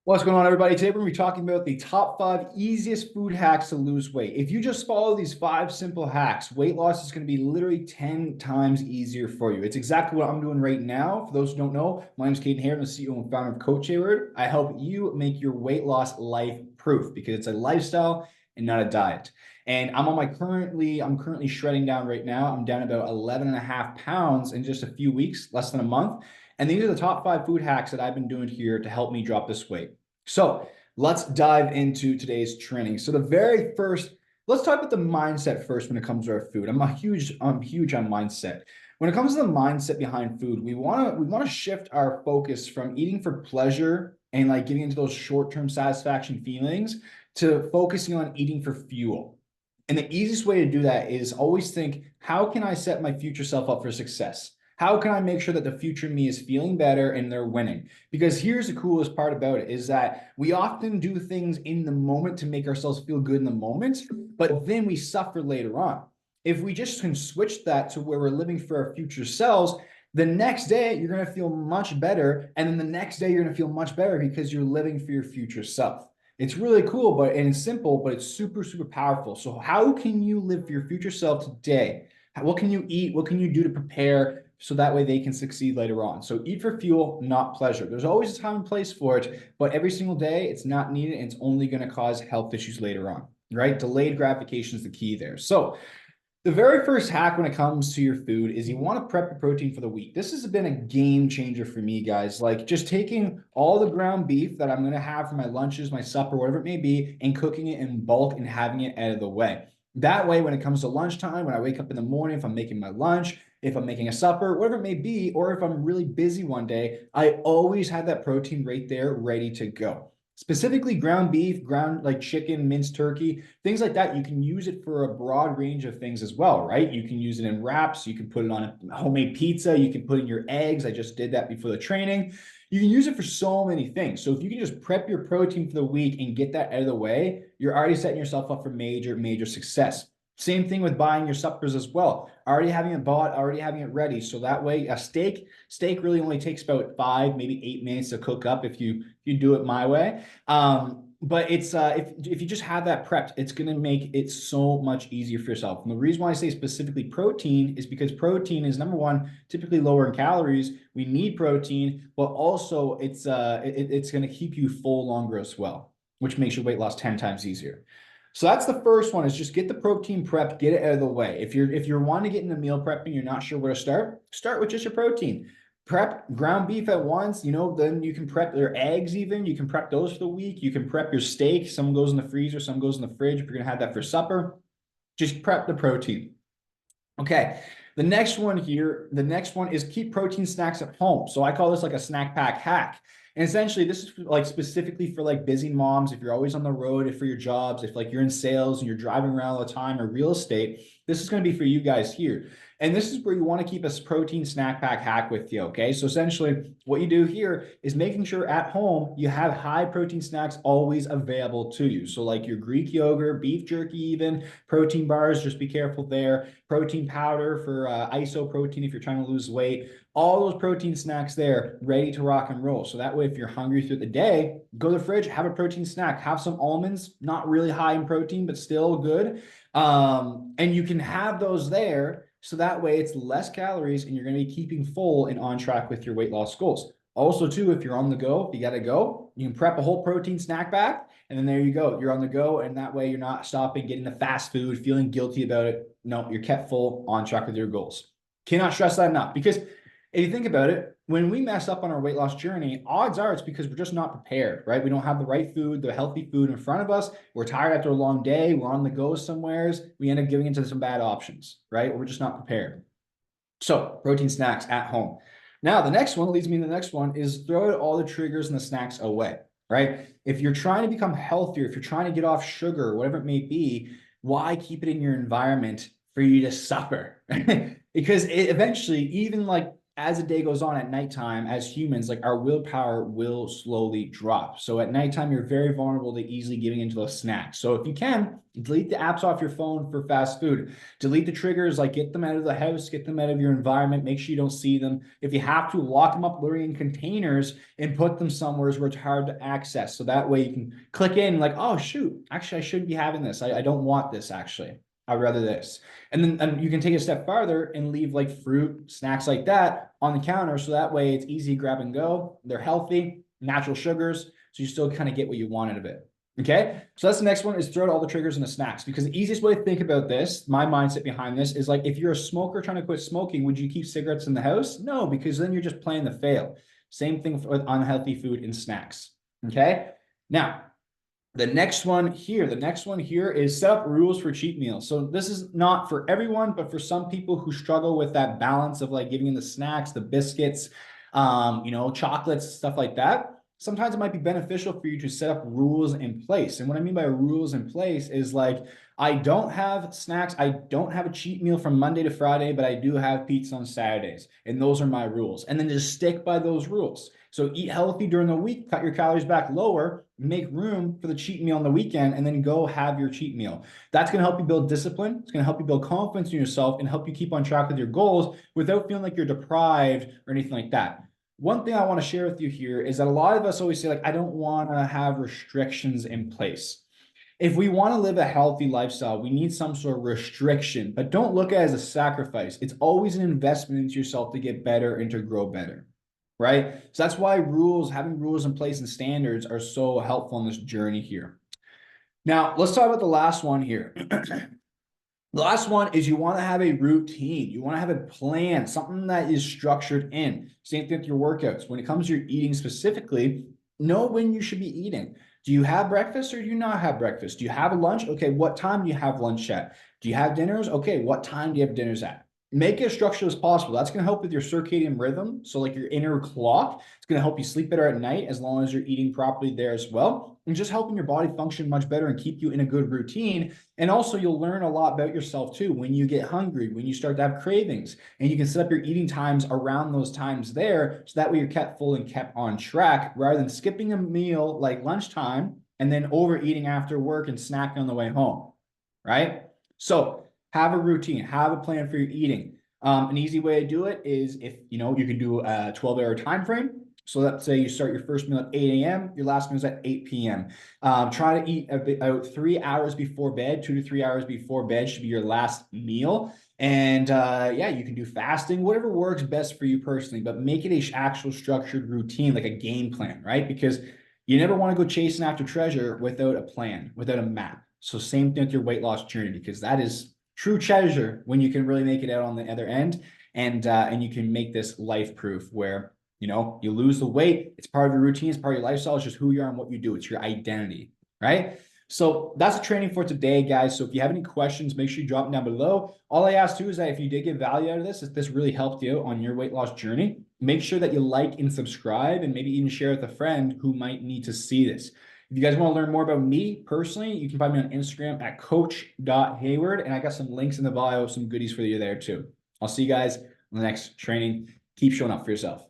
What's going on, everybody? Today we're going to be talking about the top 5 easiest food hacks to lose weight. If you just follow these 5 simple hacks, weight loss is going to be literally 10 times easier for you. It's exactly what I'm doing right now. For those who don't know, my name is Caden Hayward. I'm the CEO and founder of Coach Hayward. I help you make your weight loss life-proof because it's a lifestyle and not a diet. And I'm currently shredding down right now. I'm down about 11 and a half pounds in just a few weeks, less than a month. And these are the top 5 food hacks that I've been doing here to help me drop this weight. So let's dive into today's training. So the very first, let's talk about the mindset first when it comes to our food. I'm huge on mindset. When it comes to the mindset behind food, we want to shift our focus from eating for pleasure and like getting into those short-term satisfaction feelings to focusing on eating for fuel. And the easiest way to do that is always think, how can I set my future self up for success? How can I make sure that the future me is feeling better and they're winning? Because here's the coolest part about it is that we often do things in the moment to make ourselves feel good in the moment, but then we suffer later on. If we just can switch that to where we're living for our future selves, the next day you're going to feel much better. And then the next day you're going to feel much better because you're living for your future self. It's really cool, and it's simple, but it's super, super powerful. So how can you live for your future self today? What can you eat? What can you do to prepare so that way they can succeed later on? So eat for fuel, not pleasure. There's always a time and place for it, but every single day it's not needed and it's only going to cause health issues later on, right? Delayed gratification is the key there. So the very first hack when it comes to your food is you want to prep your protein for the week. This has been a game changer for me, guys. Like just taking all the ground beef that I'm going to have for my lunches, my supper, whatever it may be, and cooking it in bulk and having it out of the way. That way, when it comes to lunchtime, when I wake up in the morning, if I'm making my lunch, if I'm making a supper, whatever it may be, or if I'm really busy one day, I always have that protein right there ready to go. Specifically ground beef, ground like chicken, minced turkey, things like that. You can use it for a broad range of things as well, right? You can use it in wraps. You can put it on a homemade pizza. You can put in your eggs. I just did that before the training. You can use it for so many things. So if you can just prep your protein for the week and get that out of the way, you're already setting yourself up for major, major success. Same thing with buying your suppers as well. Already having it bought, already having it ready. So that way a steak really only takes about 5, maybe 8 minutes to cook up if you do it my way. But it's if you just have that prepped, it's going to make it so much easier for yourself. And the reason why I say specifically protein is because protein is number one, typically lower in calories. We need protein, but also it's going to keep you full longer as well, which makes your weight loss 10 times easier. So that's the first one, is just get the protein prepped, get it out of the way. If you're wanting to get into meal prepping, you're not sure where to start with just your protein. Prep ground beef at once, then you can prep your eggs even. You can prep those for the week. You can prep your steak. Some goes in the freezer, some goes in the fridge if you're gonna have that for supper. Just prep the protein. Okay, the next one is keep protein snacks at home. So I call this like a snack pack hack. And essentially, this is like specifically for like busy moms. If you're always on the road, if for your jobs, if like you're in sales and you're driving around all the time, or real estate, this is going to be for you guys here. And this is where you want to keep a protein snack pack hack with you, okay? So essentially, what you do here is making sure at home you have high protein snacks always available to you. So like your Greek yogurt, beef jerky even, protein bars, just be careful there. Protein powder for isoprotein if you're trying to lose weight. All those protein snacks there ready to rock and roll. So that way, if you're hungry through the day, go to the fridge, have a protein snack, have some almonds, not really high in protein, but still good. And you can have those there. So that way it's less calories and you're going to be keeping full and on track with your weight loss goals. Also, too, if you're on the go, if you got to go, you can prep a whole protein snack pack. And then there you go. You're on the go. And that way you're not stopping, getting the fast food, feeling guilty about it. No, you're kept full, on track with your goals. Cannot stress that enough, because if you think about it, when we mess up on our weight loss journey, odds are it's because we're just not prepared, right? We don't have the right food, the healthy food in front of us. We're tired after a long day. We're on the go somewheres. We end up giving into some bad options, right? We're just not prepared. So protein snacks at home. Now, the next one leads me to the next one is throw all the triggers and the snacks away, right? If you're trying to become healthier, if you're trying to get off sugar, whatever it may be, why keep it in your environment for you to suffer? Because eventually, even like as the day goes on at nighttime, as humans, like our willpower will slowly drop. So at nighttime, you're very vulnerable to easily giving into those snacks. So if you can, delete the apps off your phone for fast food. Delete the triggers, like get them out of the house, get them out of your environment, make sure you don't see them. If you have to, lock them up literally in containers and put them somewhere where it's hard to access. So that way you can click in like, oh, shoot, actually, I shouldn't be having this. I don't want this, actually. I'd rather this. And then you can take a step farther and leave like fruit, snacks like that on the counter. So that way it's easy grab and go. They're healthy, natural sugars. So you still kind of get what you want out of it. Okay. So that's the next one, is throw out all the triggers in the snacks, because the easiest way to think about this, my mindset behind this, is like, if you're a smoker trying to quit smoking, would you keep cigarettes in the house? No, because then you're just playing the fail. Same thing with unhealthy food and snacks. Okay. Now, the next one here is set up rules for cheat meals. So this is not for everyone, but for some people who struggle with that balance of like giving in the snacks, the biscuits, chocolates, stuff like that. Sometimes it might be beneficial for you to set up rules in place. And what I mean by rules in place is like, I don't have snacks. I don't have a cheat meal from Monday to Friday, but I do have pizza on Saturdays. And those are my rules. And then just stick by those rules. So eat healthy during the week, cut your calories back lower, make room for the cheat meal on the weekend, and then go have your cheat meal. That's going to help you build discipline. It's going to help you build confidence in yourself and help you keep on track with your goals without feeling like you're deprived or anything like that. One thing I want to share with you here is that a lot of us always say, like, I don't want to have restrictions in place. If we want to live a healthy lifestyle, we need some sort of restriction, but don't look at it as a sacrifice. It's always an investment into yourself to get better and to grow better. Right? So that's why having rules in place and standards are so helpful in this journey here. Now, let's talk about the last one here. The last one is you want to have a routine. You want to have a plan, something that is structured in. Same thing with your workouts. When it comes to your eating specifically, know when you should be eating. Do you have breakfast or do you not have breakfast? Do you have a lunch? Okay, what time do you have lunch at? Do you have dinners? Okay, what time do you have dinners at? Make it as structured as possible. That's going to help with your circadian rhythm. So like your inner clock, it's going to help you sleep better at night as long as you're eating properly there as well. And just helping your body function much better and keep you in a good routine. And also you'll learn a lot about yourself too when you get hungry, when you start to have cravings, and you can set up your eating times around those times there. So that way you're kept full and kept on track rather than skipping a meal like lunchtime and then overeating after work and snacking on the way home. Right? So have a routine, have a plan for your eating. An easy way to do it is if you can do a 12-hour time frame. So let's say you start your first meal at 8 a.m., your last meal is at 8 p.m. Try to eat about 3 hours before bed, 2 to 3 hours before bed should be your last meal. And you can do fasting, whatever works best for you personally, but make it a actual structured routine, like a game plan, right? Because you never want to go chasing after treasure without a plan, without a map. So same thing with your weight loss journey, because that is true treasure when you can really make it out on the other end, and you can make this life proof where you lose the weight. It's part of your routine, it's part of your lifestyle. It's just who you are and what you do. It's your identity, right? So that's the training for today, guys. So if you have any questions, make sure you drop them down below. All I ask too is that if you did get value out of this, if this really helped you on your weight loss journey, make sure that you like and subscribe, and maybe even share with a friend who might need to see this. If you guys want to learn more about me personally, you can find me on Instagram at coach.hayward, and I got some links in the bio, some goodies for you there too. I'll see you guys in the next training. Keep showing up for yourself.